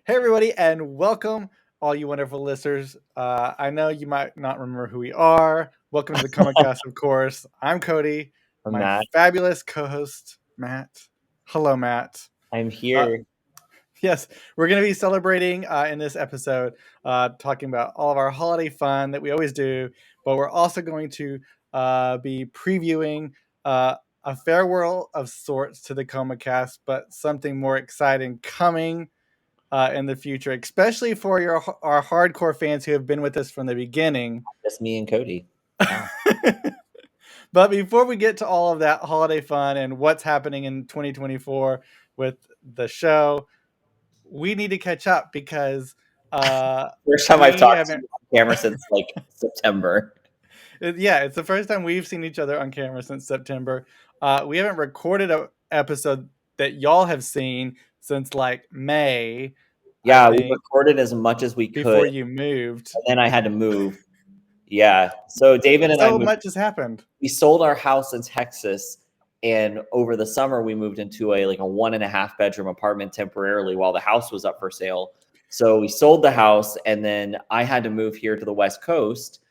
Hey, everybody, and welcome, all you wonderful listeners. I know you might not remember who we are. Welcome to the Comicast, of course. I'm Cody, I'm my Matt. fabulous co-host, Matt. Hello, Matt. I'm Uh, here. yes, we're going to be celebrating in this episode, talking about all of our holiday fun that we always do, but we're also going to be previewing a farewell of sorts to the Comicast, but something more exciting coming in the future, especially for our hardcore fans who have been with us from the beginning. Just me and Cody. Wow. But before we get to all of that holiday fun and what's happening in 2024 with the show, we need to catch up because First time I've we talked to haven't. you on camera since like September. Yeah, it's the first time we've seen each other on camera since September. We haven't recorded an episode that y'all have seen since like May, I Yeah, we think, recorded as much as we could, before you moved. and then I had to move. Yeah. So David and I So moved. much has happened. We sold our house in Texas, and over the summer we moved into a 1.5 bedroom apartment temporarily while the house was up for sale. So we sold the house, and then I had to move here to the West Coast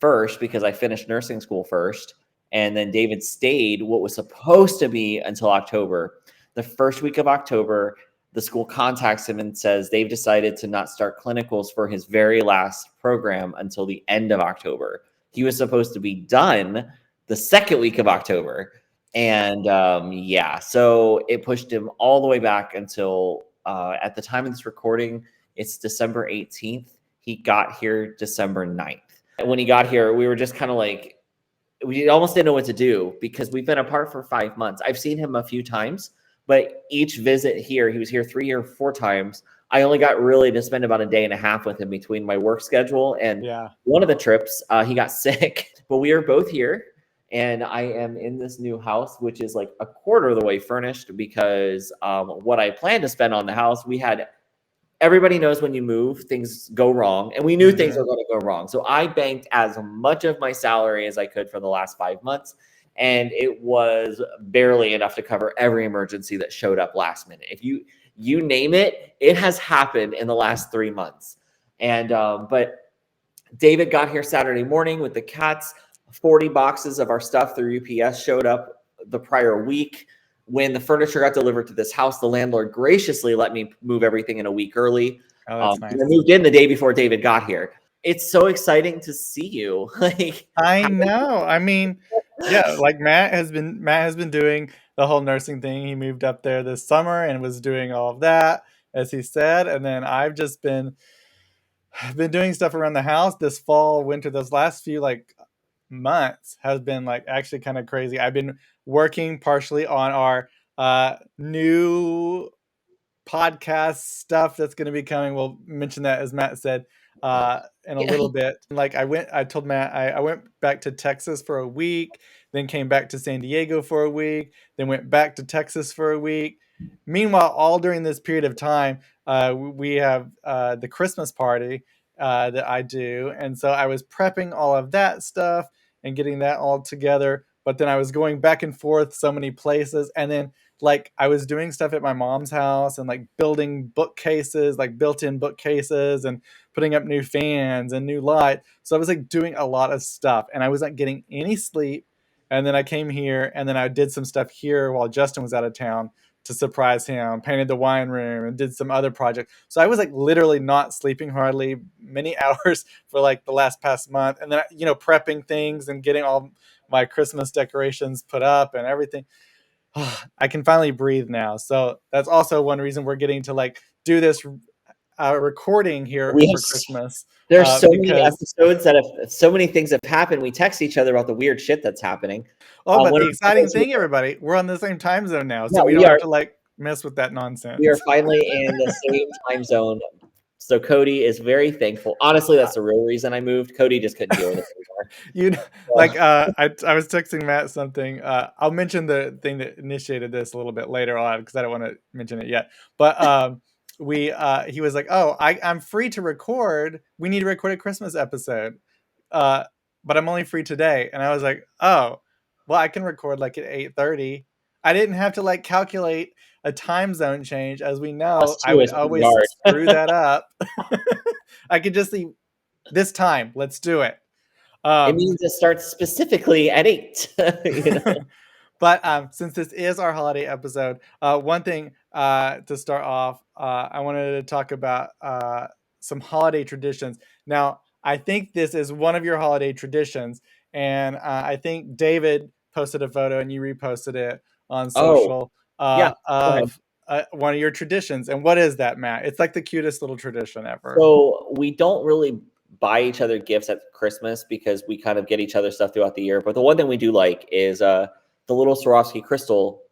first because I finished nursing school first. And then David stayed what was supposed to be until October. The first week of October, the school contacts him and says they've decided to not start clinicals for his very last program until the end of October. He was supposed to be done the second week of October. And yeah, so it pushed him all the way back until at the time of this recording, it's December 18th. He got here December 9th. When he got here, we were just kind of like, we almost didn't know what to do because we've been apart for 5 months. I've seen him a few times, but each visit here, he was here 3 or 4 times. I only got really to spend about a day and a half with him between my work schedule and one of the trips. He got sick, but we are both here. And I am in this new house, which is like a quarter of the way furnished because what I planned to spend on the house, we had everybody knows when you move, things go wrong. And we knew things were going to go wrong. So I banked as much of my salary as I could for the last 5 months. And it was barely enough to cover every emergency that showed up last minute. If you name it, it has happened in the last 3 months. And but David got here Saturday morning with the cats. 40 boxes of our stuff through UPS showed up the prior week. When the furniture got delivered to this house, the landlord graciously let me move everything in a week early. Oh, that's nice. I moved in the day before David got here. It's so exciting to see you. I know. I mean, yeah, like Matt has been doing the whole nursing thing. He moved up there this summer and was doing all of that, as he said. And then I've just been doing stuff around the house this fall, winter. Those last few like months has been like actually kind of crazy. I've been working partially on our new podcast stuff that's going to be coming. We'll mention that, as Matt said, in a little bit. Like I told Matt, I went back to Texas for a week, then came back to San Diego for a week, then went back to Texas for a week. Meanwhile, all during this period of time, we have the Christmas party that I do. And so I was prepping all of that stuff and getting that all together. But then I was going back and forth so many places. And then like I was doing stuff at my mom's house and like building bookcases, like built-in bookcases, and putting up new fans and new light. So I was like doing a lot of stuff and I wasn't getting any sleep. And then I came here and then I did some stuff here while Justin was out of town to surprise him, painted the wine room and did some other projects. So I was like literally not sleeping hardly many hours for like the last past month. And then, prepping things and getting all my Christmas decorations put up and everything. I can finally breathe now. So that's also one reason we're getting to like do this recording here for Christmas. There's so many Because episodes that have so many things have happened. We text each other about the weird shit that's happening. but the exciting thing, everybody, we're on the same time zone now, so we don't have to like mess with that nonsense. We are finally in the same time zone. So Cody is very thankful. Honestly, that's the real reason I moved. Cody just couldn't deal with it anymore. I was texting Matt something. I'll mention the thing that initiated this a little bit later on because I don't want to mention it yet. But he was like, "Oh, I'm free to record. We need to record a Christmas episode, but I'm only free today." And I was like, "Oh, well, I can record like at 8:30." I didn't have to like calculate a time zone change. As we know, Us I too would is one always yard. screw that up. I could just see this time. Let's do it. It Um, means it starts specifically at 8. You know? but since this is our holiday episode, one thing to start off, I wanted to talk about some holiday traditions. Now, I think this is one of your holiday traditions, and I think David posted a photo and you reposted it on Oh, social yeah. Go ahead. of one of your traditions. And what is that, Matt? It's like the cutest little tradition ever. So we don't really buy each other gifts at Christmas because we kind of get each other stuff throughout the year. But the one thing we do like is the little Swarovski crystal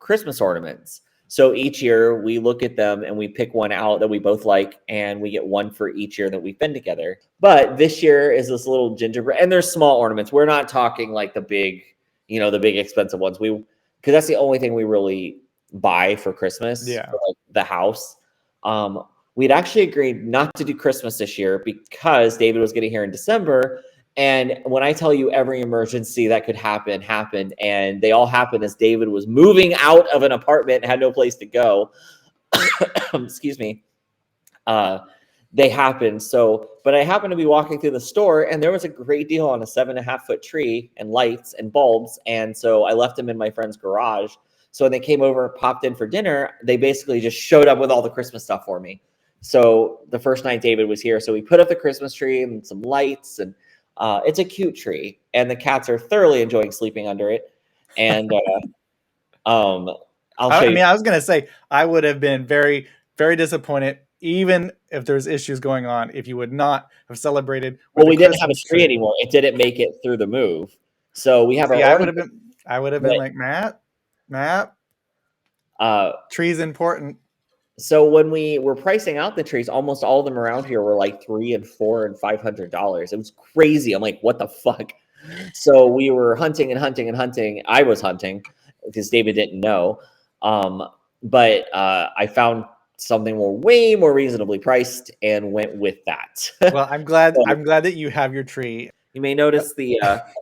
Christmas ornaments. So each year we look at them and we pick one out that we both like, and we get one for each year that we've been together. But this year is this little gingerbread, and they're small ornaments. We're not talking like the big, the big expensive ones. Because that's the only thing we really buy for Christmas Yeah. for like the house. We'd actually agreed not to do Christmas this year because David was getting here in December. And when I tell you every emergency that could happen happened, and they all happened as David was moving out of an apartment and had no place to go. Excuse me. They happened. So, but I happened to be walking through the store, and there was a great deal on a 7.5-foot tree and lights and bulbs. And so I left them in my friend's garage. So when they came over, popped in for dinner, they basically just showed up with all the Christmas stuff for me. So the first night David was here, so we put up the Christmas tree and some lights, and it's a cute tree, and the cats are thoroughly enjoying sleeping under it. And I'll show I you. mean, I was gonna say I would have been very, very disappointed, even if there's issues going on, if you would not have celebrated Well, with a we didn't have a Christmas tree tree. anymore. It didn't make it through the move. So we have our See, ornament. I would have been But like, Matt, uh, tree's important. so when we were pricing out the trees, almost all of them around here were like $300 and $400 and $500. It was crazy. I'm like, what the fuck? So we were hunting and hunting and hunting. I was hunting because David didn't know. But I found something way more reasonably priced and went with that. Well, I'm glad. So I'm glad that you have your tree. you may notice the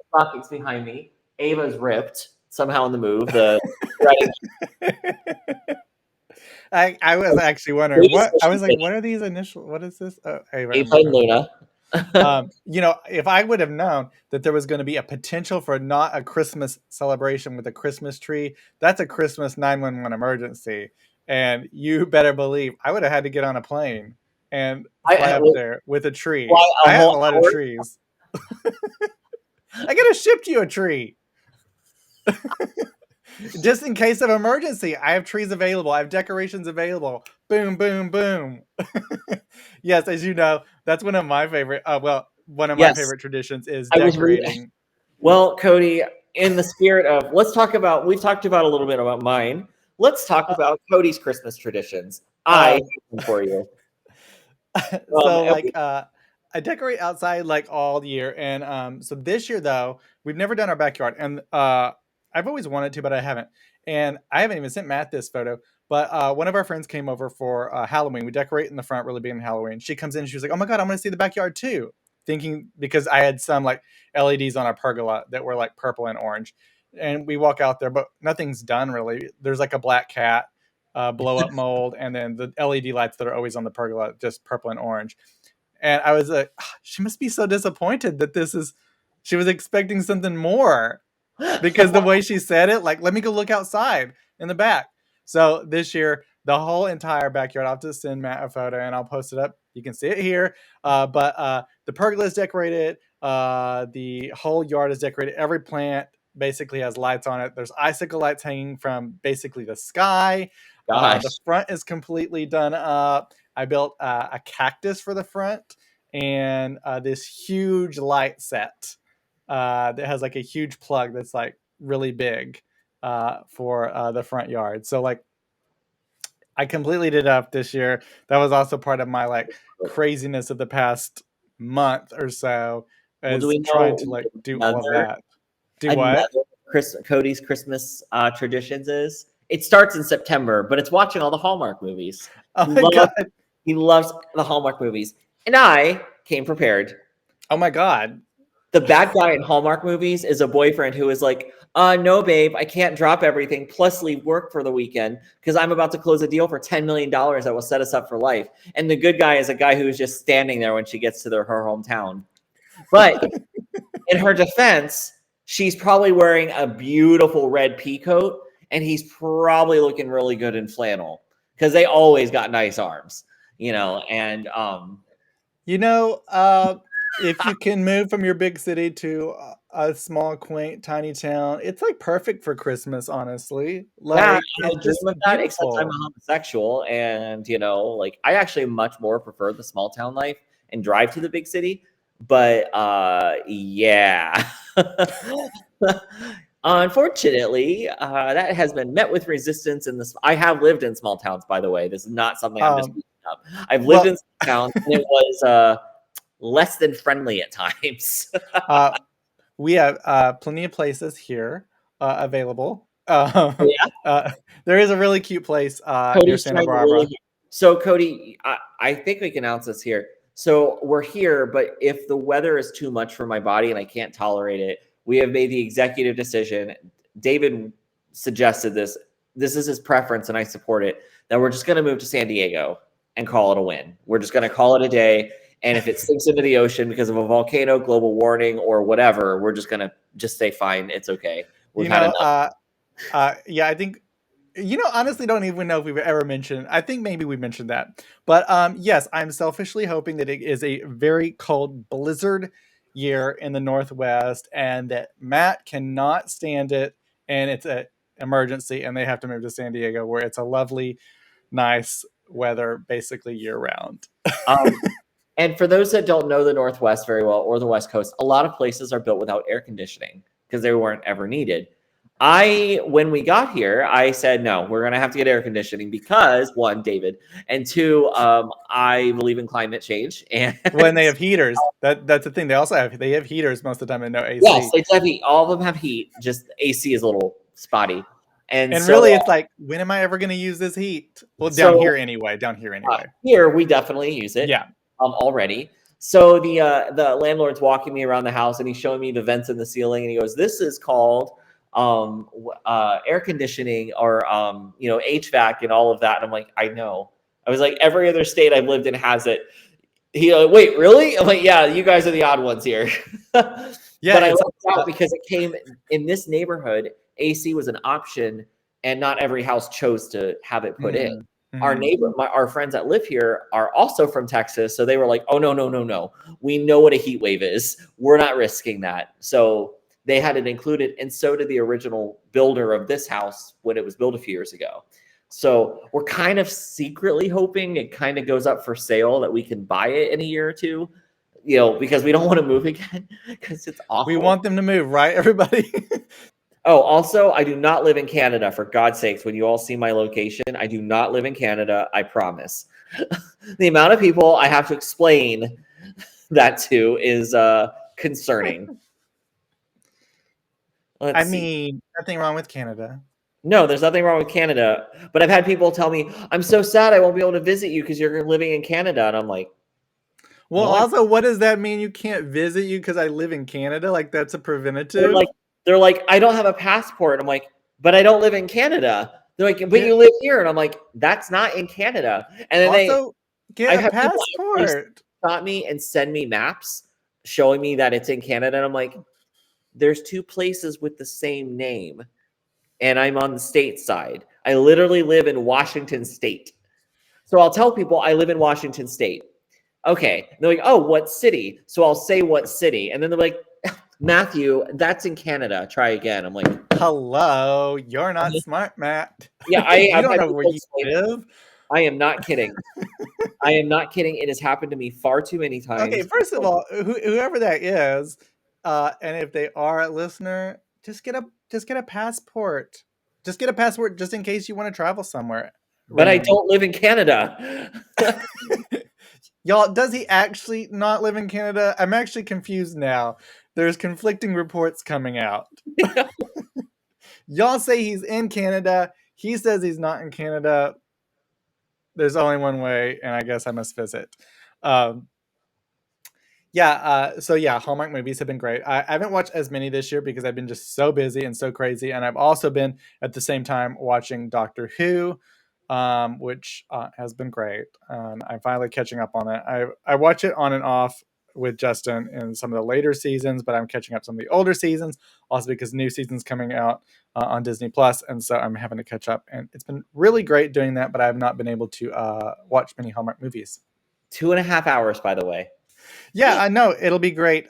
stockings behind me. Ava's ripped somehow in the move. The threading. I was actually wondering what I was like. What are these initial? What is this? Oh, hey, Ava I'm and Luna. if I would have known that there was going to be a potential for not a Christmas celebration with a Christmas tree, that's a Christmas 911 emergency. And you better believe I would have had to get on a plane and fly I up would there with a tree. fly a I have whole a lot of hour. trees. I gotta ship you a tree. Just in case of emergency, I have trees available. I have decorations available. Boom, boom, boom. Yes, as you know, that's one of my favorite. One of my Yes, favorite traditions is I was decorating. well, Cody. In the spirit of let's talk about, we've talked about a little bit about mine. Let's talk Uh, about Cody's Christmas traditions. I have um, them for you. so And like I decorate outside like all year, and so this year though we've never done our backyard, and I've always wanted to, but I haven't, and I haven't even sent Matt this photo. But one of our friends came over for Halloween. We decorate in the front really big in Halloween. She comes in, and she was like, "Oh my god, I'm going to see the backyard too," thinking because I had some like LEDs on our pergola that were like purple and orange, and we walk out there, but nothing's done really. There's like a black cat blow up mold, and then the LED lights that are always on the pergola, just purple and orange. And I was like, "Ah, she must be so disappointed that this is." She was expecting something more because the way she said it, like, let me go look outside in the back. So this year, the whole entire backyard, I'll have to send Matt a photo and I'll post it up. You can see it here. But the pergola is decorated. The whole yard is decorated. Every plant basically has lights on it. There's icicle lights hanging from basically the sky. The gosh, front is completely done up. I built a cactus for the front and this huge light set that has like a huge plug that's like really big for the front yard. So like I completely did up this year. That was also part of my like craziness of the past month or so, well, do is we trying know to like do all of another that. Do another what? Cody's Christmas traditions is? It starts in September, but it's watching all the Hallmark movies. Oh He my loves god! he loves the Hallmark movies, and I came prepared. Oh my god! The bad guy in Hallmark movies is a boyfriend who is like, No, babe, I can't drop everything plus leave work for the weekend because I'm about to close a deal for $10 million that will set us up for life. And the good guy is a guy who's just standing there when she gets to her hometown. But in her defense, she's probably wearing a beautiful red pea coat, and he's probably looking really good in flannel because they always got nice arms, and You know, if you can move from your big city to a small, quaint, tiny town, it's like perfect for Christmas, honestly. yeah, Like, I it's dream just of that, except I'm a beautiful. homosexual, and like I actually much more prefer the small town life and drive to the big city. But yeah. Unfortunately, that has been met with resistance in this. I have lived in small towns, by the way. This is not something I'm just Um, making up. I've lived in well, small towns, and it was less than friendly at times. uh, we have plenty of places here available. Yeah, There is a really cute place near Cody's Santa trying to really. Barbara. So, Cody, I think we can announce this here. So, we're here, but if the weather is too much for my body and I can't tolerate it, we have made the executive decision. David suggested this. This is his preference, and I support it. That we're just going to move to San Diego and call it a win. We're just going to call it a day. And if it sinks into the ocean because of a volcano, global warning, or whatever, we're just going to just say, fine, it's okay. We've You had know, enough. yeah, I think honestly don't even know if we've ever mentioned. I think maybe we mentioned that. But yes, I'm selfishly hoping that it is a very cold blizzard year in the Northwest and that Matt cannot stand it and it's an emergency and they have to move to San Diego where it's a lovely, nice weather basically year round. Um, And for those that don't know the Northwest very well or the West Coast, a lot of places are built without air conditioning because they weren't ever needed. When we got here, I said, no, we're going to have to get air conditioning because one, David, and two, I believe in climate change. And When they have heaters, that's the thing. They have heaters most of the time and no yes, AC. they have heat. All of them have heat. Just AC is a little spotty. And And so, really, it's like, when am I ever going to use this heat? Well, down so here anyway. Down here anyway. here we definitely use it Yeah. already. So the landlord's walking me around the house and he's showing me the vents in the ceiling and he goes, "This is called air conditioning or HVAC and all of that." And I'm like, "I know." I was like, "Every other state I've lived in has it." He wait, really? I'm like, "Yeah, you guys are the odd ones here." Yeah. But I It's, lucked out because it came in this neighborhood. AC was an option, and not every house chose to have it put in. mhm, Our mhm. neighbor, our friends that live here are also from Texas, so they were like, "Oh no, no, no, no! We know what a heat wave is. We're not risking that." So they had it included, and so did the original builder of this house when it was built a few years ago. So we're kind of secretly hoping it kind of goes up for sale that we can buy it in a year or two, because we don't want to move again because it's We awful. want them to move, right, everybody? Oh, also, I do not live in Canada, for God's sakes. When you all see my location, I do not live in Canada, I promise. The amount of people I have to explain that to is concerning. I Let's see. mean, nothing wrong with Canada. No, there's nothing wrong with Canada, but I've had people tell me, "I'm so sad I won't be able to visit you because you're living in Canada." And I'm like, Well, "No, I'm also, what does that mean? You can't visit you because I live in Canada? Like, that's a They're like, preventative? they're like, I don't have a passport. I'm like, but I don't live in Canada. They're like, but Get you live here, and I'm like, that's not in Canada. And then Also I get a have people actually passport. stop me and send me maps showing me that it's in Canada, and I'm like, there's two places with the same name, and I'm on the state side. I literally live in Washington State, so I'll tell people I live in Washington State. Okay, and they're like, oh, what city? So I'll say what city, and then they're like, Matthew, that's in Canada. Try again. I'm like, Hello, you're not smart, Matt. yeah, You I've don't had know where people you explain. live. I am not kidding. I am not kidding. It has happened to me far too many Okay, times. first of all, whoever that is, and if they are a listener, just get a passport. Just get a passport just in case you want to travel somewhere But I randomly. don't live in Canada. Y'all, does he actually not live in Canada? I'm actually confused now. There's conflicting reports coming out. Y'all say he's in Canada. He says he's not in Canada. There's only one way, and I guess I must visit. Um, Yeah, so yeah, Hallmark movies have been great. I haven't watched as many this year because I've been just so busy and so crazy, and I've also been at the same time watching Doctor Who, which has been great. I'm finally catching up on it. I watch it on and off with Justin in some of the later seasons, but I'm catching up some of the older seasons also because new seasons coming out on Disney Plus, and so I'm having to catch up. And it's been really great doing that, but I have not been able to watch many Hallmark movies. 2.5 hours, by the way. Yeah, I know it'll be great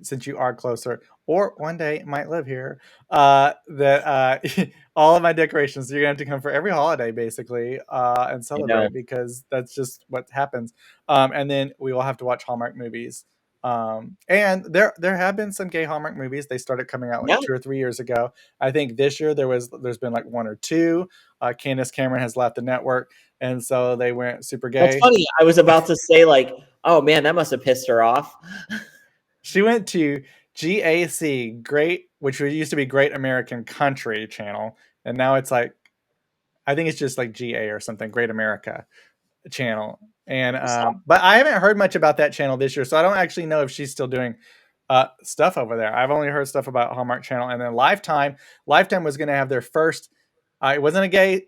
since you are closer, or one day might live here. That all of my decorations, you're gonna have to come for every holiday basically and I know. celebrate because that's just what happens. And then we will have to watch Hallmark movies. And there have been some gay Hallmark movies. They started coming out like Yeah. 2 or 3 years ago. I think this year there's been like one or two. Candace Cameron has left the network, and so they went super That's gay. funny. I was about to say, like, oh man, that must have pissed her off. She went to GAC, Great, which used to be Great American Country Channel, and now it's like I think it's just like GA or something, Great America Channel. And but I haven't heard much about that channel this year, so I don't actually know if she's still doing stuff over there. I've only heard stuff about Hallmark Channel, and then Lifetime. Lifetime was going to have their first. It wasn't a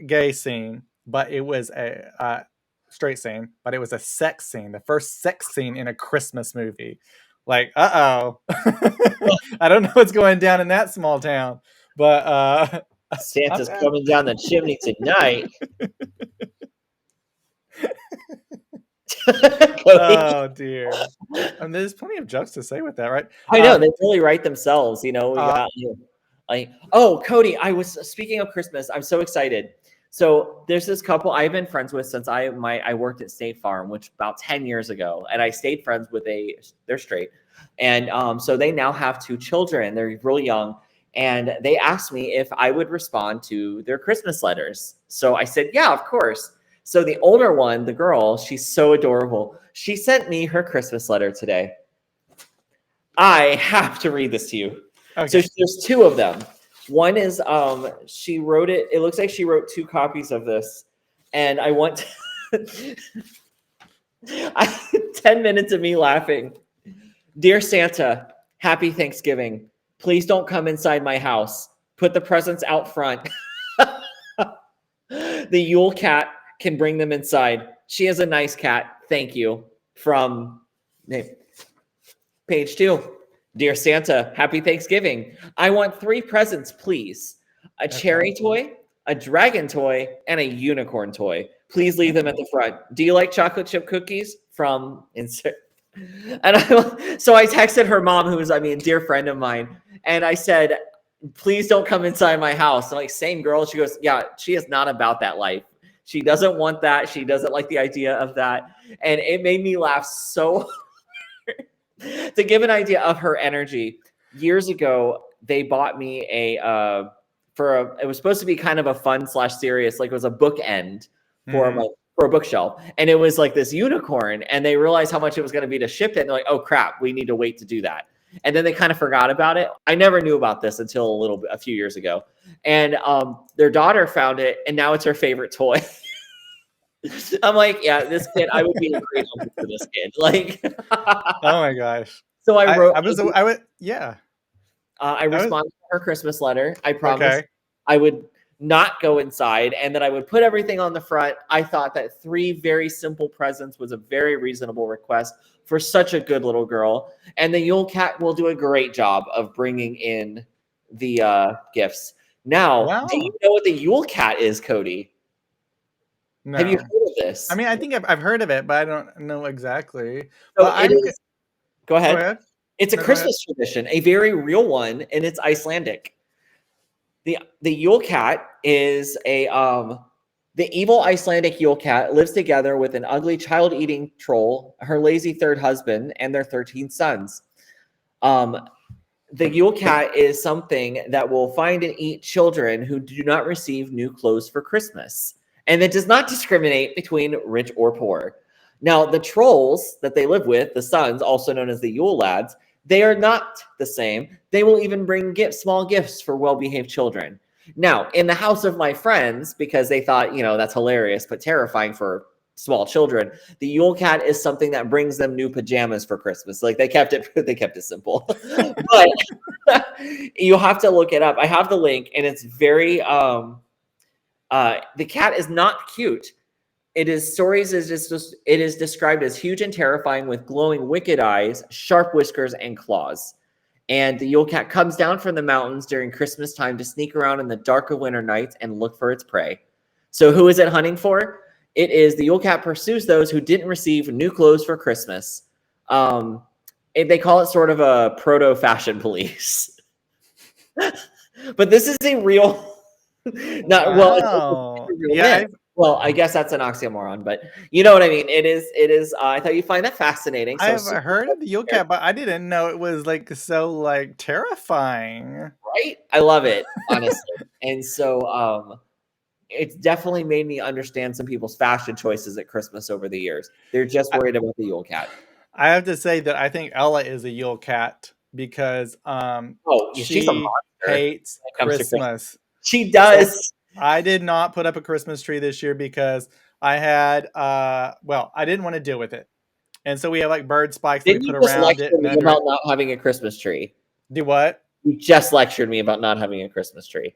gay scene, but it was a straight scene, but it was a sex scene, the first sex scene in a Christmas movie. Like, I don't know what's going down in that small town, but Santa's coming down the chimney tonight. Cody. oh dear. There's plenty of jokes to say with that, right? I know they really write themselves. You know, we Uh, got like, oh, Cody. I was speaking of Christmas. I'm so excited. So there's this couple I've been friends with since I worked at State Farm, which about 10 years ago, and I stayed friends with they're straight, and so they now have 2 children. They're really young, and they asked me if I would respond to their Christmas letters. So I said, yeah, of course. So the older one, the girl, she's so adorable. She sent me her Christmas letter today. I have to read this to you. okay. So there's 2 of them. One is she wrote it. It looks like she wrote 2 copies of this, and I want 10 minutes of me laughing. Dear Santa, happy Thanksgiving. Please don't come inside my house. Put the presents out front. The Yule cat can bring them inside. She is a nice cat. Thank you. From page 2. Dear Santa, happy Thanksgiving. I want 3 presents, please. A cherry toy, a dragon toy, and a unicorn toy. Please leave them at the front. Do you like chocolate chip cookies? From insert. And so I texted her mom, who's, a dear friend of mine, and I said, please don't come inside my house. I'm like, same girl. She goes, yeah, she is not about that life. She doesn't want that. She doesn't like the idea of that. And it made me laugh so to give an idea of her energy. Years ago, they bought me it was supposed to be kind of a fun / serious, like it was a bookend for a bookshelf. And it was like this unicorn, and they realized how much it was going to be to ship it. And they're like, oh crap, we need to wait to do that. And then they kind of forgot about it. I never knew about this until a few years ago. And their daughter found it, and now it's her favorite toy. I'm like, yeah, this kid, I would be a great uncle for this kid. Like, oh my gosh. So I wrote. Yeah. I responded to her Christmas letter. I promised Okay. I would not go inside, and that I would put everything on the front. I thought that 3 very simple presents was a very reasonable request for such a good little girl. And the Yule Cat will do a great job of bringing in the gifts. Now, Wow. do you know what the Yule Cat is, Cody? No. Have you heard of this? I mean, I think I've heard of it, but I don't know exactly. So But go ahead. Go ahead. It's a Christmas tradition, a very real one, and it's Icelandic. The Yule Cat is the evil Icelandic Yule Cat lives together with an ugly child-eating troll, her lazy 3rd husband, and their 13 sons. The Yule Cat is something that will find and eat children who do not receive new clothes for Christmas. And it does not discriminate between rich or poor. Now, the trolls that they live with, the sons, also known as the Yule lads, they are not the same. They will even bring small gifts for well-behaved children. Now, in the house of my friends, because they thought, that's hilarious, but terrifying for small children, the Yule Cat is something that brings them new pajamas for Christmas. Like they kept it simple. But you have to look it up. I have the link, and it's very the cat is not cute. It is it is described as huge and terrifying with glowing wicked eyes, sharp whiskers, and claws. And the Yule Cat comes down from the mountains during Christmas time to sneak around in the dark of winter nights and look for its prey. So who is it hunting for? It is the Yule Cat pursues those who didn't receive new clothes for Christmas. They call it sort of a proto fashion police. But this is a real, not well, it's Wow. a real Yeah, myth. Well, I guess that's an oxymoron, but you know what I mean. It is. It is. I thought you'd find that fascinating. So, I've heard of the Yule Cat, but I didn't know it was like so like terrifying. right? I love it, honestly. And so, it's definitely made me understand some people's fashion choices at Christmas over the years. They're just worried about the Yule Cat. I have to say that I think Ella is a Yule Cat because Oh, yeah, she's a she monster hates when it comes to Christmas. Christmas. She So does. I did not put up a Christmas tree this year because I had well, I didn't want to deal with it. And so we have like bird spikes that we Didn't put you just around it lecture and me under about it. not having a Christmas tree? Do what? You just lectured me about not having a Christmas tree.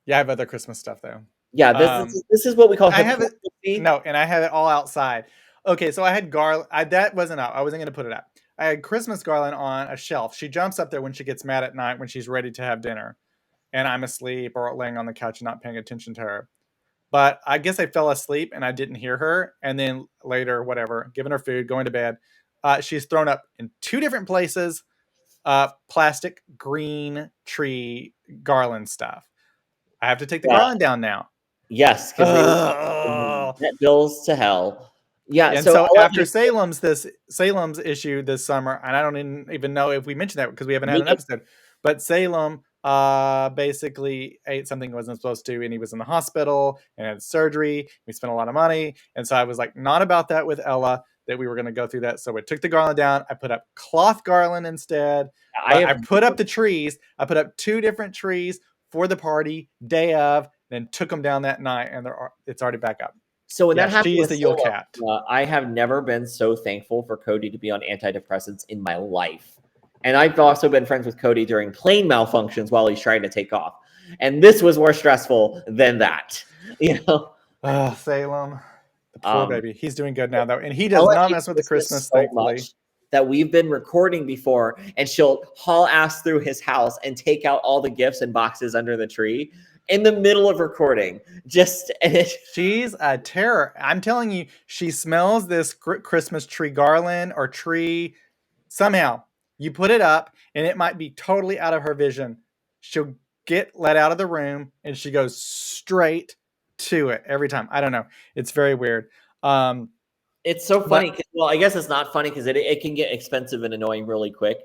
Yeah, I have other Christmas stuff though. Yeah, Um this is what we call I have it hypocrisy. no, and I have it all outside. Okay, so I had garland. That wasn't up. I wasn't going to put it up. I had Christmas garland on a shelf. She jumps up there when she gets mad at night when she's ready to have dinner, and I'm asleep or laying on the couch and not paying attention to her. But I guess I fell asleep and I didn't hear her. And then later, whatever, giving her food, going to bed, she's thrown up in two different places plastic green tree garland stuff. I have to take the Yeah. garland down now. Yes, because they Ugh. net bills to hell. Yeah, And so so Ella after Salem's issue this summer, and I don't even know if we mentioned that because we haven't had me an episode, but Salem basically ate something he wasn't supposed to, and he was in the hospital and had surgery. We spent a lot of money, and so I was like, not about that with Ella that we were going to go through that. So I took the garland down. I put up cloth garland instead, I but I have put up the trees. I put up two different trees for the party day of, then took them down that night, and it's already back up. so when Yeah, that happened she's with the Yule Solo, Cat. I have never been so thankful for Cody to be on antidepressants in my life. And I've also been friends with Cody during plane malfunctions while he's trying to take off. And this was more stressful than that. You know? Salem, the poor Um, baby. He's doing good now though, and he does Ella not hates mess with the Christmas Christmas, so thankfully. much that we've been recording before, and she'll haul ass through his house and take out all the gifts and boxes under the tree in the middle of recording. She's a terror. I'm telling you, she smells this Christmas tree garland or tree. Somehow, you put it up, and it might be totally out of her vision. She'll get let out of the room, and she goes straight to it every time. I don't know. It's very weird. It's so But funny. Well, I guess it's not funny because it can get expensive and annoying really quick.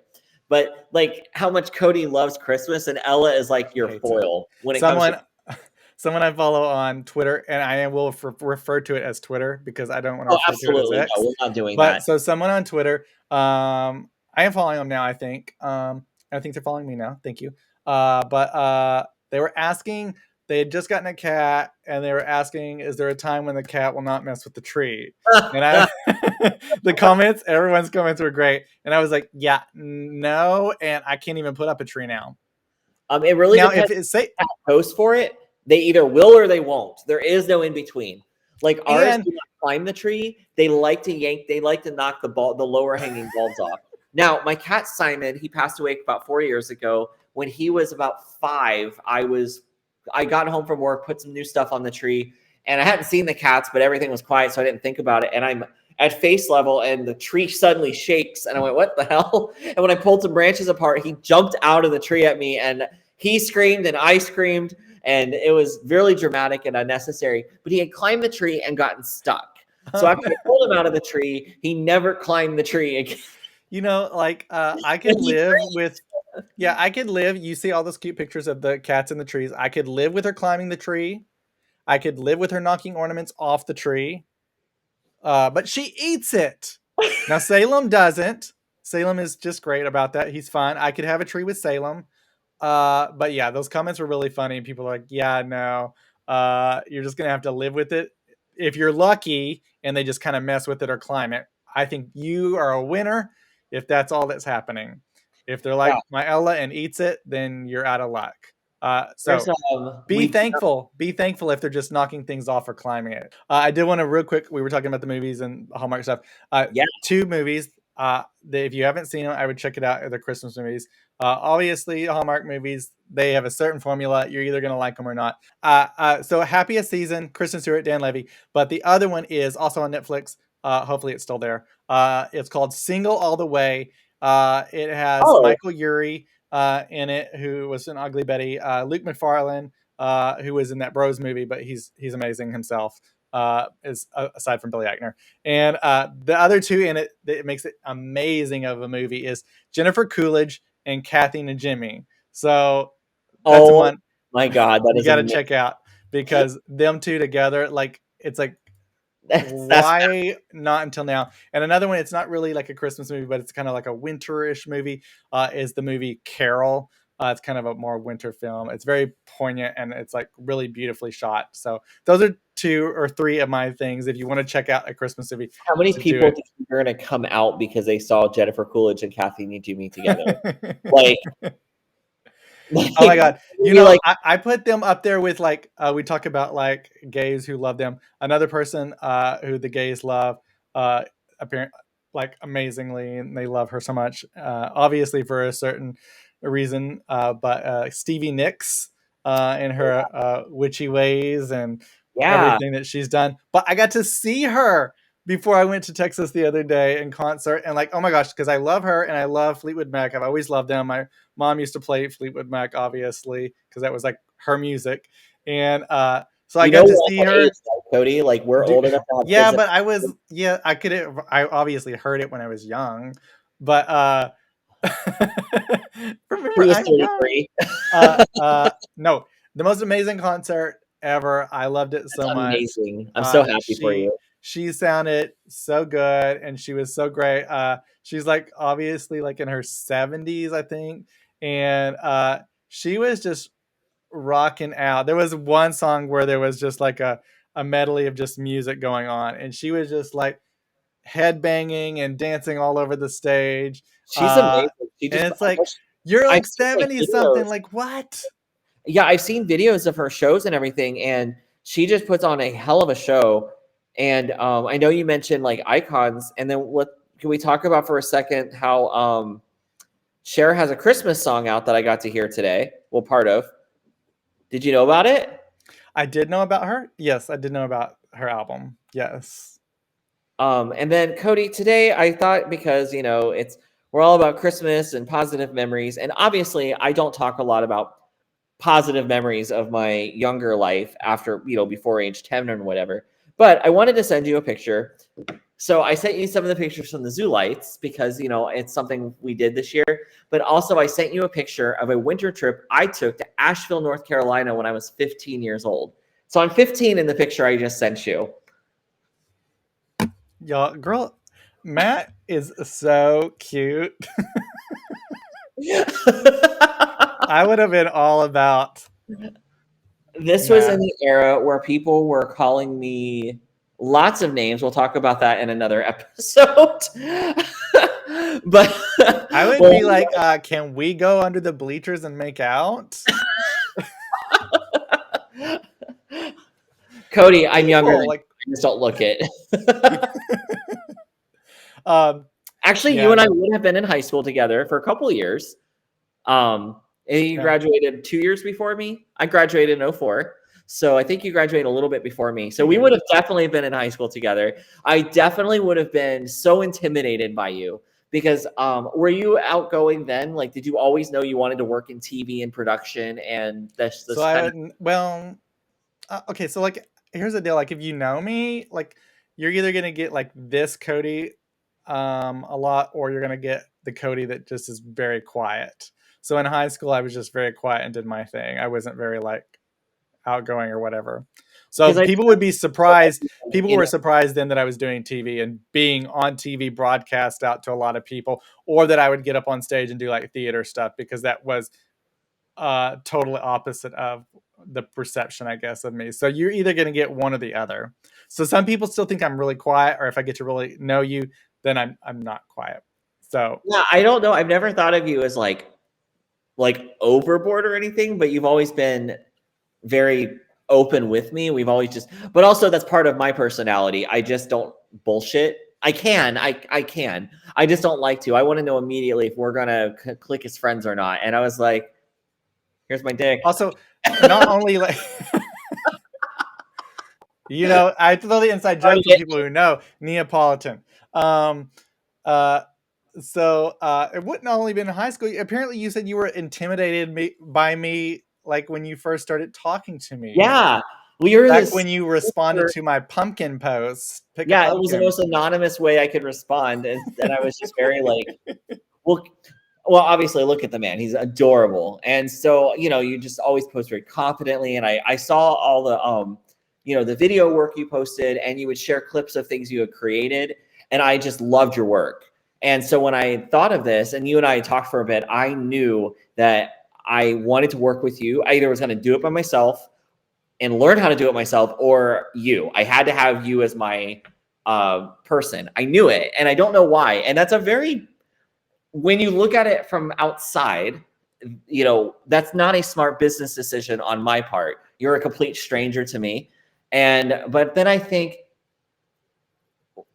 But like how much Cody loves Christmas, and Ella is like your hates it. foil when it comes to. Someone someone I follow on Twitter, and I will refer to it as Twitter because I don't want to Oh, refer to it as absolutely no, X. we're not doing But that. so someone on Twitter, I am following them now. I think, I think they're following me now. Thank you. But they were asking. They had just gotten a cat, and they were asking, "Is there a time when the cat will not mess with the tree?" And I, the comments, everyone's comments were great, and I was like, "Yeah, no," and I can't even put up a tree now. It really Now, if depends. it say Cat post for it, they either will or they won't. There is no in between. Like ours and do not climb the tree. They like to yank. They like to knock the lower hanging bulbs off. Now, my cat Simon, he passed away about 4 years ago. When he was about 5, I got home from work, put some new stuff on the tree, and I hadn't seen the cats, but everything was quiet, so I didn't think about it. And I'm at face level, and the tree suddenly shakes, and I went, "What the hell?" And when I pulled some branches apart, he jumped out of the tree at me, and he screamed, and I screamed, and it was really dramatic and unnecessary. But he had climbed the tree and gotten stuck. So oh, after no. I pulled him out of the tree, he never climbed the tree again. Like I And could he live with yeah, I could live. You see all those cute pictures of the cats in the trees. I could live with her climbing the tree. I could live with her knocking ornaments off the tree. But she eats it. Now Salem doesn't. Salem is just great about that. He's fine. I could have a tree with Salem. But yeah, those comments were really funny. People are like, yeah, no. You're just gonna have to live with it. if you're lucky and they just kind of mess with it or climb it, I think you are a winner if that's all that's happening. If they're Yeah. like my Ella and eats it, then you're out of luck. There's So be we thankful. Be thankful if they're just knocking things off or climbing it. I did want to real quick. We were talking about the movies and Hallmark stuff. yeah. Two movies. If you haven't seen them, I would check it out. The Christmas movies. Obviously, Hallmark movies. They have a certain formula. You're either going to like them or not. So Happiest Season, Kristen Stewart, Dan Levy. But the other one is also on Netflix. Hopefully, it's still there. It's called Single All the Way. It has Oh, Michael Urie in it, who was in Ugly Betty. Luke McFarlane, who was in that Bros movie, but he's amazing himself. Is aside from Billy Eichner, and the other two in it that makes it amazing of a movie is Jennifer Coolidge and Kathy and Jimmy. So that's the oh one my God, that you is got to amazing. check out because them two together, like it's like That's why not until now? And another one, it's not really like a Christmas movie, but it's kind of like a winterish movie. Is the movie Carol? It's kind of a more winter film. It's very poignant and it's like really beautifully shot. So those are two or three of my things. If you want to check out a Christmas movie, how many to do people it. do you think are going to come out because they saw Jennifer Coolidge and Kathy Najimy together? Like, Oh my like, god! maybe like, I put them up there with like we talk about like gays who love them. Another person who the gays love, apparent like amazingly, and they love her so much. Obviously for a certain reason, but Stevie Nicks and her witchy ways and yeah, everything that she's done. But I got to see her before I went to Texas the other day in concert, and like, oh my gosh, because I love her and I love Fleetwood Mac. I've always loved them. My mom used to play Fleetwood Mac, obviously, because that was like her music. And so I you know, got we're to all see the age, her. right, Cody. Like, we're Do, old enough to have yeah, kids that but I was, yeah, I could, I obviously heard it when I was young, but remember, he was I'm young. 33. No, the most amazing concert ever. I loved it That's so much. amazing. I'm so happy for She you. sounded so good and she was so great. She's like obviously like in her 70s, I think, and she was just rocking out. There was one song where there was just like a medley of just music going on, and she was just like head banging and dancing all over the stage. She's Uh, amazing. She and just, it's like you're I've like seen like 70 something. videos. Like what? Yeah, I've seen videos of her shows and everything, and she just puts on a hell of a show. And I know you mentioned like icons, and then what can we talk about for a second how Cher has a Christmas song out that I got to hear today? Well, part of. Did you know about it? I did know about her. Yes, I did know about her album. Yes. And then Cody, today I thought because it's we're all about Christmas and positive memories, and obviously I don't talk a lot about positive memories of my younger life after before age 10 or whatever. But I wanted to send you a picture. So I sent you some of the pictures from the zoo lights because it's something we did this year. But also I sent you a picture of a winter trip I took to Asheville, North Carolina when I was 15 years old. So I'm 15 in the picture I just sent you. Y'all, girl, Matt is so cute. I would have been all about This was in Matt. the era where people were calling me lots of names. We'll talk about that in another episode. But I would well, be like, can we go under the bleachers and make out? Cody, I'm younger than People you. like, I just don't look it. um, Actually, you yeah, and I no, would have been in high school together for a couple of years. And you yeah, graduated 2 years before me. I graduated in '04. So I think you graduated a little bit before me. So we would maybe. have definitely been in high school together. I definitely would have been so intimidated by you because were you outgoing then? Like, did you always know you wanted to work in TV and production and So this I kind of would, well, okay, so like here's the deal. Like if you know me, like you're either gonna get like this Cody a lot, or you're gonna get the Cody that just is very quiet. So in high school I was just very quiet and did my thing. I wasn't very like outgoing or whatever. So because I people would be surprised. People in were surprised then that I was doing TV and being on TV broadcast out to a lot of people, or that I would get up on stage and do like theater stuff because that was totally opposite of the perception, I guess, of me. So you're either going to get one or the other. So some people still think I'm really quiet, or if I get to really know you, then I'm not quiet. So Yeah, I don't know. I've never thought of you as like overboard or anything, but you've always been very open with me. We've always just, but also that's part of my personality. I just don't bullshit. I can. I just don't like to. I want to know immediately if we're gonna click as friends or not. And I was like, here's my dick. also, not only like, you know, I throw the inside Are joke for you- people who know Neapolitan. Um, uh, it wouldn't only been in high school. Apparently, you said you were intimidated by me, like when you first started talking to me. Yeah, we were Back this. when you responded to my pumpkin post, pick a Yeah, it was the pumpkin. most anonymous way I could respond, and I was just very like, well, obviously, look at the man; he's adorable, and so you just always post very confidently. And I saw all the the video work you posted, and you would share clips of things you had created, and I just loved your work. And so when I thought of this, and you and I talked for a bit, I knew that I wanted to work with you. I either was going to do it by myself and learn how to do it myself, or you. I had to have you as my person. I knew it, and I don't know why. And that's a very, when you look at it from outside, that's not a smart business decision on my part. You're a complete stranger to me. But then I think,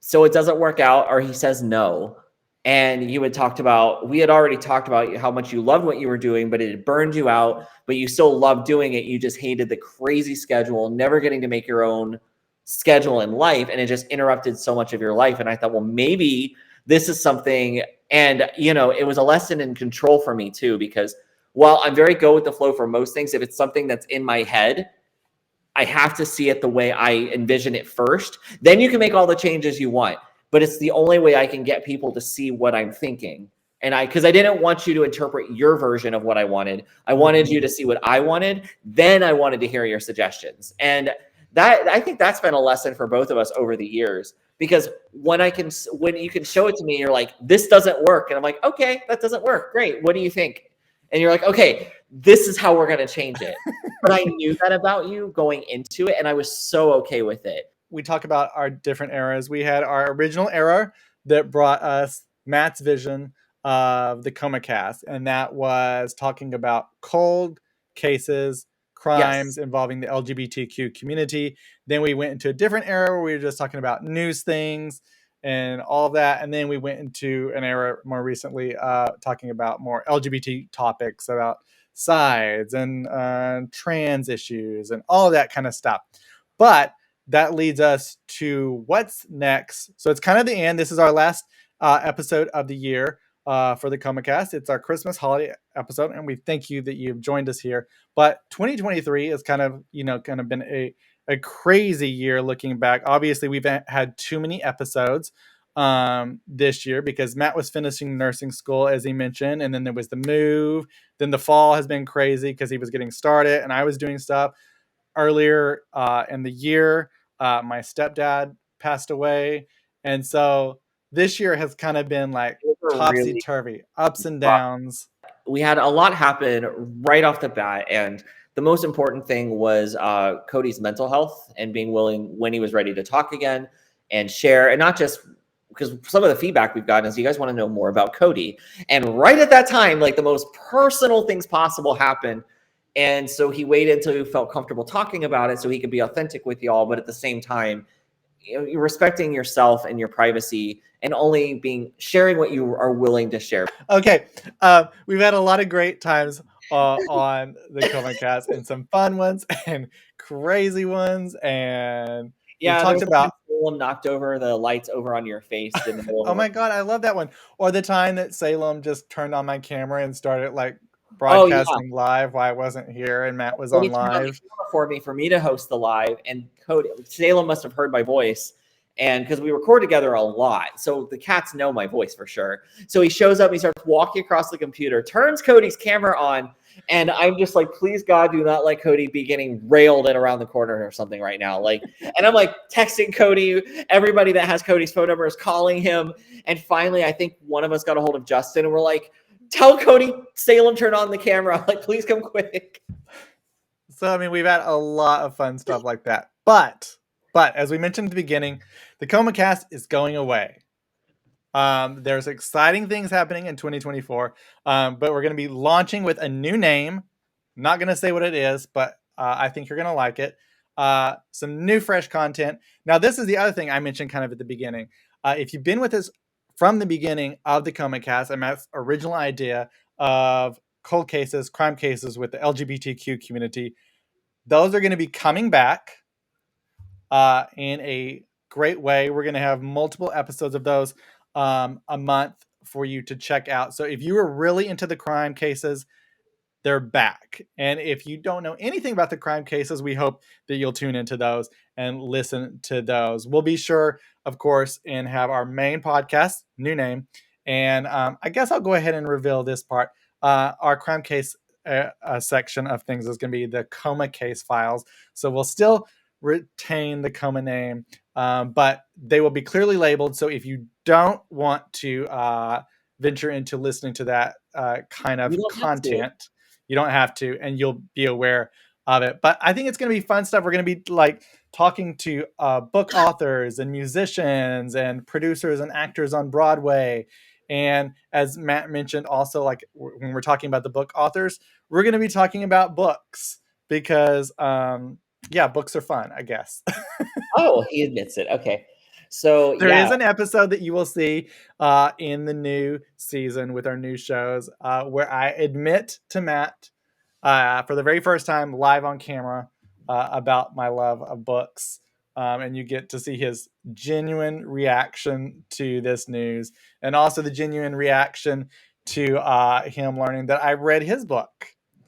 so it doesn't work out, or he says no. And we had already talked about how much you loved what you were doing, but it had burned you out, but you still loved doing it. You just hated the crazy schedule, never getting to make your own schedule in life. And it just interrupted so much of your life. And I thought, well, maybe this is something. And, it was a lesson in control for me too, because while I'm very go with the flow for most things, if it's something that's in my head, I have to see it the way I envision it first. Then you can make all the changes you want. But it's the only way I can get people to see what I'm thinking. And because I didn't want you to interpret your version of what I wanted. I wanted you to see what I wanted. Then I wanted to hear your suggestions. And I think that's been a lesson for both of us over the years. Because when you can show it to me, you're like, this doesn't work. And I'm like, okay, that doesn't work. Great. What do you think? And you're like, okay, this is how we're going to change it. But I knew that about you going into it, and I was so okay with it. We talk about our different eras. We had our original era that brought us Matt's vision of the Comacast, and that was talking about cold cases, crimes Yes. involving the LGBTQ community. Then we went into a different era where we were just talking about news things and all of that. And then we went into an era more recently talking about more LGBT topics, about sides and trans issues and all of that kind of stuff. But that leads us to what's next. So it's kind of the end. This is our last episode of the year for the Comicast. It's our Christmas holiday episode, and we thank you that you've joined us here. But 2023 has kind of been a crazy year looking back. Obviously, we've had too many episodes this year because Matt was finishing nursing school, as he mentioned, and then there was the move. Then the fall has been crazy because he was getting started, and I was doing stuff earlier in the year. My stepdad passed away, and so this year has kind of been like Those were topsy really turvy, ups and rough. downs. We had a lot happen right off the bat, and the most important thing was Cody's mental health and being willing when he was ready to talk again and share, and not just because some of the feedback we've gotten is you guys want to know more about Cody. And right at that time, like the most personal things possible happened. And so he waited until he felt comfortable talking about it so he could be authentic with y'all. But at the same time, you're respecting yourself and your privacy and only sharing what you are willing to share. Okay, we've had a lot of great times on the Comcast and some fun ones and crazy ones, and we've Yeah, there talked was the time about. Salem knocked over the lights over on your face in the middle Oh of my god, I love that one. Or the time that Salem just turned on my camera and started like Oh yeah. broadcasting live while I wasn't here and Matt was on Cody turned on the live. camera for me to host the live, and Cody Salem must have heard my voice, and because we record together a lot, so the cats know my voice for sure. So he shows up, he starts walking across the computer, turns Cody's camera on, and I'm just like, please God, do not let Cody be getting railed in around the corner or something right now. Like, and I'm like texting Cody, everybody that has Cody's phone number is calling him, and finally, I think one of us got a hold of Justin, and we're like, tell Cody Salem turn on the camera. I'm like, please come quick. So, I mean, we've had a lot of fun stuff like that. But as we mentioned at the beginning, the Comacast is going away. There's exciting things happening in 2024, but we're going to be launching with a new name. Not going to say what it is, but I think you're going to like it. Some new, fresh content. Now, this is the other thing I mentioned kind of at the beginning. If you've been with us from the beginning of the Comicast and Matt's original idea of cold cases, crime cases with the LGBTQ community, those are going to be coming back in a great way. We're going to have multiple episodes of those a month for you to check out. So if you were really into the crime cases, they're back. And if you don't know anything about the crime cases, we hope that you'll tune into those and listen to those. We'll be sure, of course, and have our main podcast, new name. And I guess I'll go ahead and reveal this part. Our crime case section of things is going to be the Coma case files. So we'll still retain the Coma name, but they will be clearly labeled. So if you don't want to venture into listening to that kind You of don't have to. content, you don't have to, and you'll be aware of it. But I think it's going to be fun stuff. We're going to be like talking to book authors and musicians and producers and actors on Broadway. And as Matt mentioned, also, like when we're talking about the book authors, we're going to be talking about books because, yeah, books are fun, I guess. Oh, he admits it. Okay. So There yeah, is an episode that you will see in the new season with our new shows where I admit to Matt for the very first time live on camera about my love of books. And you get to see his genuine reaction to this news and also the genuine reaction to him learning that I read his book.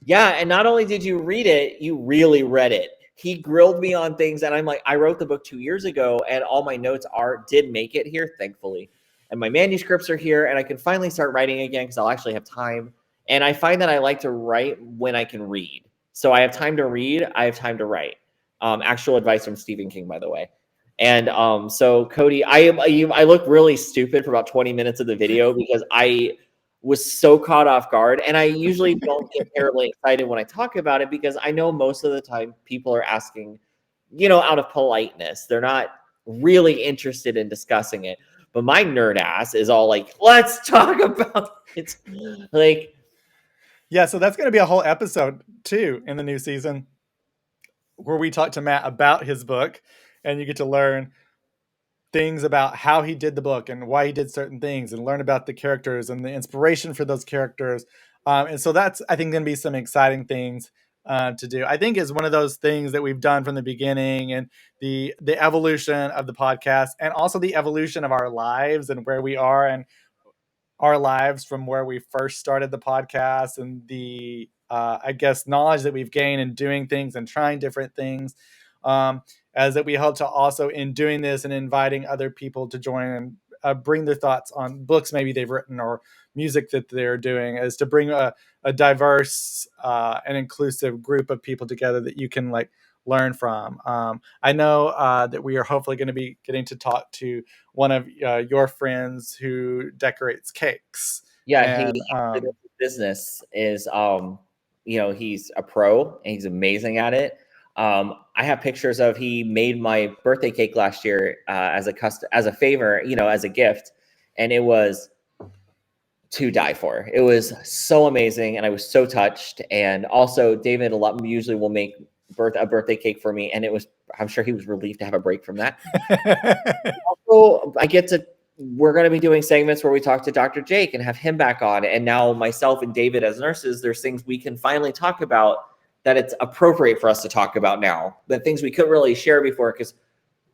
yeah, and not only did you read it, you really read it. He grilled me on things, and I'm like, I wrote the book 2 years ago, and all my notes did make it here, thankfully. And my manuscripts are here, and I can finally start writing again because I'll actually have time. And I find that I like to write when I can read. So I have time to read, I have time to write. Actual advice from Stephen King, by the way. And so Cody, I look really stupid for about 20 minutes of the video because I was so caught off guard. And I usually don't get terribly excited when I talk about it because I know most of the time people are asking, out of politeness. They're not really interested in discussing it. But my nerd ass is all like, let's talk about it. Like, Yeah, so that's going to be a whole episode too in the new season where we talk to Matt about his book and you get to learn things about how he did the book and why he did certain things and learn about the characters and the inspiration for those characters. And so that's, I think, going to be some exciting things to do. I think is one of those things that we've done from the beginning and the evolution of the podcast and also the evolution of our lives and where we are and our lives from where we first started the podcast and the I guess knowledge that we've gained in doing things and trying different things, as that we hope to also in doing this and inviting other people to join and bring their thoughts on books maybe they've written or music that they're doing, is to bring a diverse and inclusive group of people together that you can like learn from. I know that we are hopefully going to be getting to talk to one of your friends who decorates cakes. yeah, he And actually, his business is, he's a pro and he's amazing at it. I have pictures of he made my birthday cake last year as a favor, as a gift, and it was to die for. It was so amazing, and I was so touched. And also, David usually will make a birthday cake for me, and I'm sure he was relieved to have a break from that. Also, we're going to be doing segments where we talk to Dr. Jake and have him back on. And now myself and David as nurses, there's things we can finally talk about that it's appropriate for us to talk about now. The things we couldn't really share before because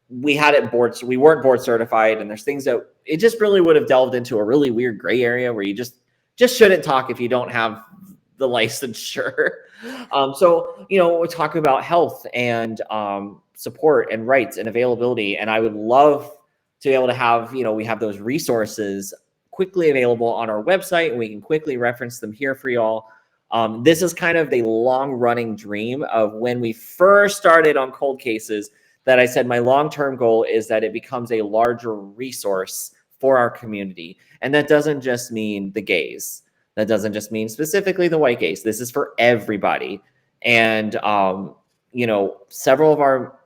we weren't board certified, and there's things that it just really would have delved into a really weird gray area where you just shouldn't talk if you don't have the licensure. So we're talking about health and support and rights and availability, and I would love to be able to have we have those resources quickly available on our website, and we can quickly reference them here for y'all. This is kind of the long running dream of when we first started on cold cases, that I said my long-term goal is that it becomes a larger resource for our community. And that doesn't just mean the gays. That doesn't just mean specifically the white gays. This is for everybody. And several of our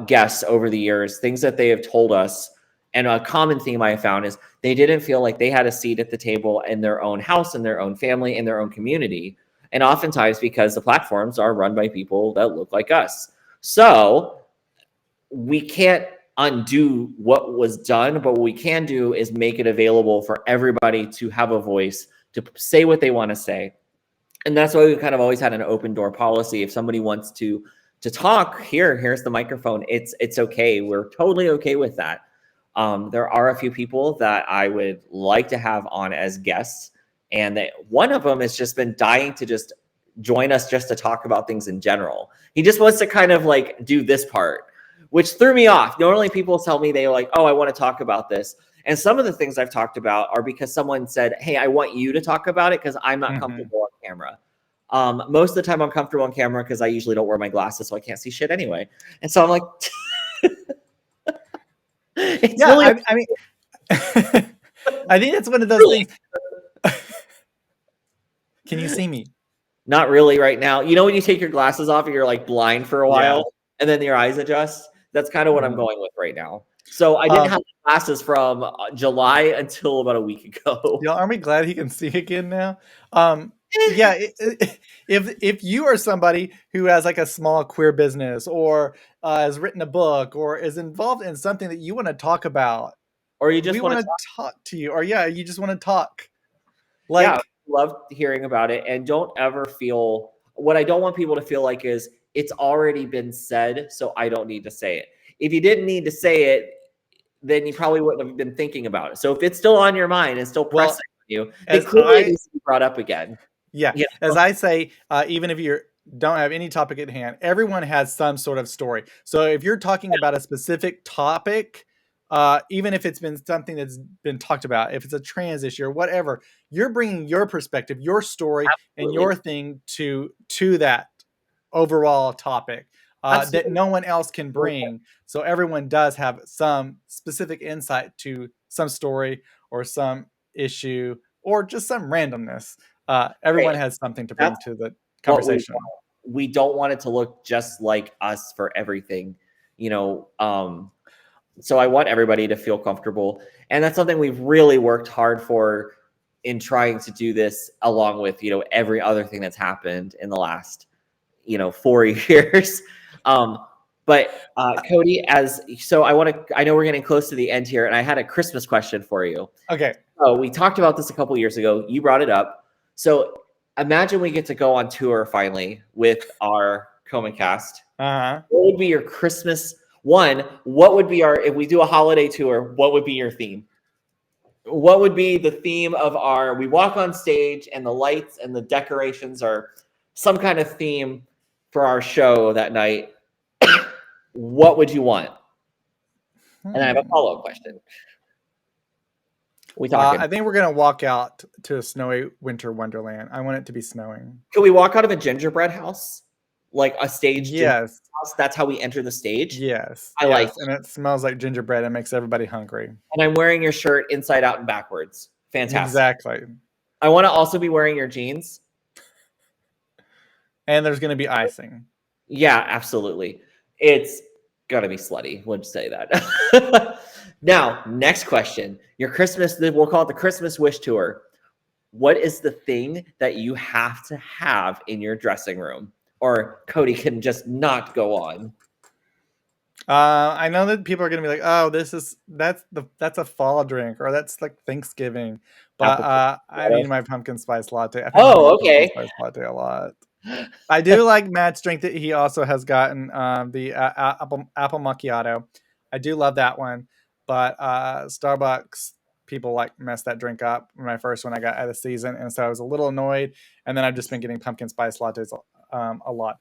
guests over the years, things that they have told us, and a common theme I found is they didn't feel like they had a seat at the table in their own house, in their own family, in their own community. And oftentimes because the platforms are run by people that look like us. So we can't undo what was done, but what we can do is make it available for everybody to have a voice, to say what they want to say. And that's why we kind of always had an open door policy. If somebody wants to talk, here's the microphone. It's okay. We're totally okay with that. There are a few people that I would like to have on as guests, and one of them has just been dying to just join us just to talk about things in general. He just wants to kind of like do this part, which threw me off. Normally people tell me they like, oh, I want to talk about this. And some of the things I've talked about are because someone said, hey, I want you to talk about it because I'm not comfortable on camera. Most of the time I'm comfortable on camera because I usually don't wear my glasses, so I can't see shit anyway. And so I'm like, it's Yeah, really I mean, I think it's one of those things. Can you see me? not really right now. You know, when you take your glasses off and you're like blind for a while and then your eyes adjust? That's kind of what I'm going with right now. So I didn't have glasses from July until about a week ago. Yeah, aren't we glad he can see again now? Yeah, if you are somebody who has like a small queer business or has written a book or is involved in something that you want to talk about, Or you just we want want to to talk to you, or you just want to talk. yeah, Like, love hearing about it. And don't ever feel what I don't want people to feel like is it's already been said, so I don't need to say it. If you didn't need to say it, then you probably wouldn't have been thinking about it. So if it's still on your mind and still pressing on you, then clearly it needs to be brought up again. Yeah, as I say, even if you don't have any topic at hand, everyone has some sort of story. So if you're talking about a specific topic, even if it's been something that's been talked about, if it's a trans issue or whatever, you're bringing your perspective, your story, and your thing to that overall topic that no one else can bring. So everyone does have some specific insight to some story or some issue or just some randomness. Everyone has something to bring to the conversation. We don't want it to look just like us for everything, so I want everybody to feel comfortable. And that's something we've really worked hard for in trying to do this, along with, every other thing that's happened in the last, 4 years. But Cody, I know we're getting close to the end here, and I had a Christmas question for you. Okay. So we talked about this a couple years ago. You brought it up. So imagine we get to go on tour finally with our Comicast. What would be your Christmas one? What would be if we do a holiday tour, what would be your theme? What would be the theme of we walk on stage and the lights and the decorations are some kind of theme for our show that night? What would you want? And I have a follow-up question. I think we're going to walk out to a snowy winter wonderland. I want it to be snowing. Can we walk out of a gingerbread house? Like a stage yes. house? That's how we enter the stage? Yes. I like it. And it smells like gingerbread and makes everybody hungry. And I'm wearing your shirt inside out and backwards. Fantastic. Exactly. I want to also be wearing your jeans. And there's going to be icing. Yeah, absolutely. It's going to be slutty. Would say that. Now, next question. Your Christmas, we'll call it the Christmas wish tour. What is the thing that you have to have in your dressing room? Or Cody can just not go on. I know that people are going to be like, "Oh, that's a fall drink, or that's like Thanksgiving." But I need my pumpkin spice latte. I've been okay. Pumpkin spice latte a lot. I do like Matt's drink that he also has gotten, the apple macchiato. I do love that one, but Starbucks people like messed that drink up. My first one I got out of season, and so I was a little annoyed. And then I've just been getting pumpkin spice lattes a lot.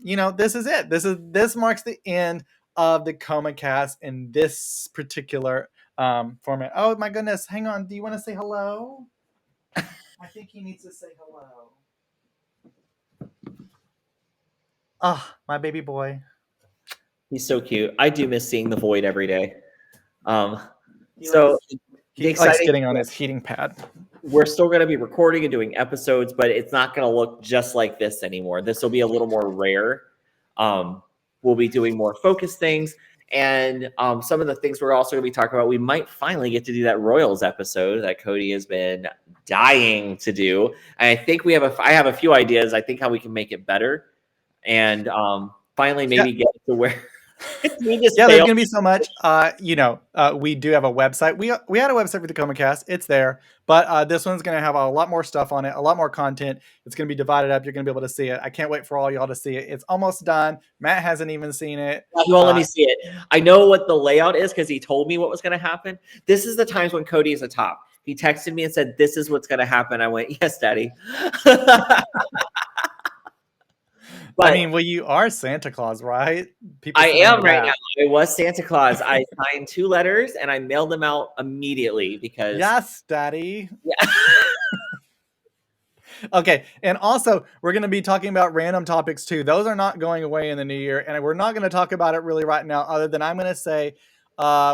This is it. This marks the end of the Comacast in this particular format. Oh my goodness! Hang on. Do you want to say hello? I think he needs to say hello. Oh, my baby boy. He's so cute. I do miss seeing the Void every day. He likes getting on his heating pad. we're still going to be recording and doing episodes, but it's not going to look just like this anymore. This will be a little more rare. We'll be doing more focused things. And some of the things we're also going to be talking about, we might finally get to do that Royals episode that Cody has been dying to do. And I think I have a few ideas, I think, how we can make it better. And finally maybe get to where yeah, there's gonna be so much. We do have a website. We had a website for the Comicast. It's there, but this one's gonna have a lot more stuff on it, a lot more content. It's gonna be divided up. You're gonna be able to see it. I can't wait for all y'all to see it. It's almost done. Matt hasn't even seen it. He won't let me see it. I know what the layout is because he told me what was going to happen. This is the times when Cody is a top. He texted me and said, "This is what's going to happen." I went, "Yes, Daddy." But, I mean, well, you are Santa Claus, right? I am right now. I was Santa Claus. I signed 2 letters and I mailed them out immediately because. Yes, Daddy. Yeah. Okay, and also we're going to be talking about random topics too. Those are not going away in the new year, and we're not going to talk about it really right now, other than I'm going to say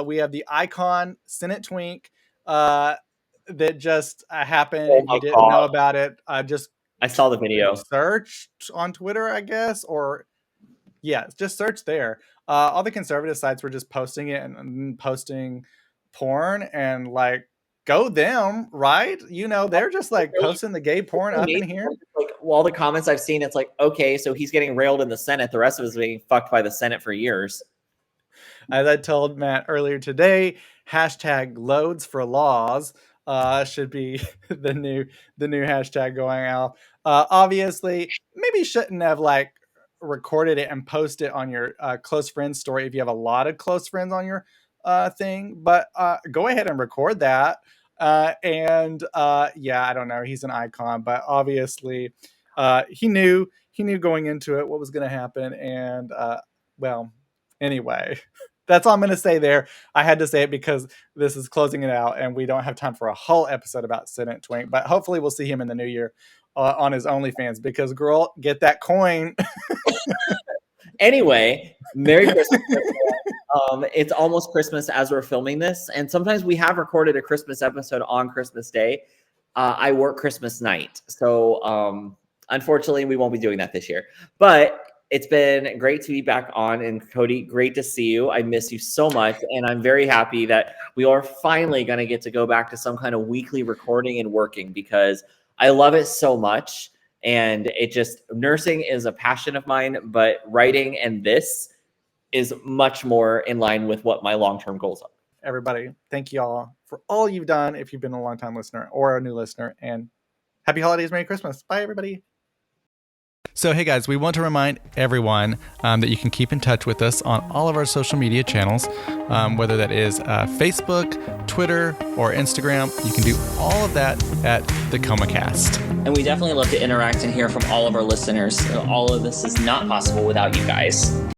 we have the icon Senate Twink that just happened. If you didn't know about it, I saw the video. Searched on Twitter, I guess, or yeah, just search there. All the conservative sites were just posting it and posting porn, and like, go them, right? They're just like posting the gay porn up in here. Like, all the comments I've seen, it's like, okay, so he's getting railed in the Senate. The rest of us being fucked by the Senate for years. As I told Matt earlier today, hashtag loads for laws should be the new hashtag going out. Obviously, maybe shouldn't have like recorded it and post it on your close friends story if you have a lot of close friends on your thing, but go ahead and record that. Yeah, I don't know, he's an icon, but obviously he knew going into it what was going to happen, and well, anyway, that's all I'm going to say there. I had to say it because this is closing it out and we don't have time for a whole episode about Senate Twink, but hopefully we'll see him in the new year on his OnlyFans, because girl, get that coin. Anyway, Merry Christmas. It's almost Christmas as we're filming this, and sometimes we have recorded a Christmas episode on Christmas Day. I work Christmas night, so unfortunately we won't be doing that this year, but it's been great to be back on. And Cody, great to see you. I miss you so much, and I'm very happy that we are finally going to get to go back to some kind of weekly recording and working, because I love it so much. And nursing is a passion of mine, but writing and this is much more in line with what my long-term goals are. Everybody, thank y'all for all you've done, if you've been a long-time listener or a new listener, and happy holidays, Merry Christmas. Bye, everybody. So, hey guys, we want to remind everyone that you can keep in touch with us on all of our social media channels, whether that is Facebook, Twitter, or Instagram. You can do all of that at the Comacast. And we definitely love to interact and hear from all of our listeners. All of this is not possible without you guys.